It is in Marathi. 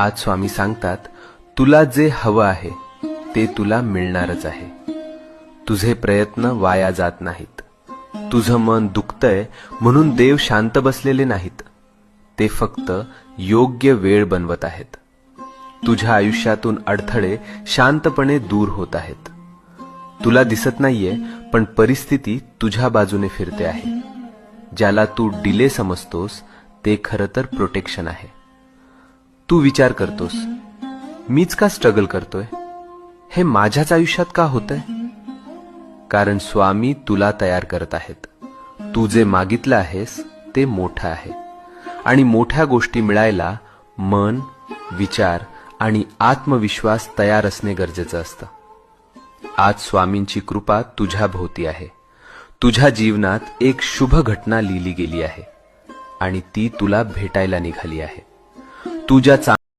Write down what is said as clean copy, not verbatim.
आज स्वामी सांगतात, तुला जे हवं आहे ते तुला मिळणारच आहे. तुझे प्रयत्न वाया जात नाहीत. तुझं मन दुखतंय म्हणून देव शांत बसलेले नाहीत. ते फक्त योग्य वेळ बनवत आहेत. तुझ्या आयुष्यातून अडथळे शांतपणे दूर होत आहेत. तुला दिसत नाहीये, पण परिस्थिती तुझ्या बाजूने फिरते आहे. ज्याला तू डिले समजतोस ते खरं तर प्रोटेक्शन आहे. तू विचार करतोस, मीच का स्ट्रगल करतोय, हे माझ्याच आयुष्यात का होतंय? कारण स्वामी तुला तयार करत आहेत. तू जे मागितलं आहेस ते मोठं आहे, आणि मोठ्या गोष्टी मिळायला मन, विचार आणि आत्मविश्वास तयार असणे गरजेचं असतं. आज स्वामींची कृपा तुझ्या भोवती आहे. तुझ्या जीवनात एक शुभ घटना लिहिली गेली आहे आणि ती तुला भेटायला निघाली आहे. तुझ्या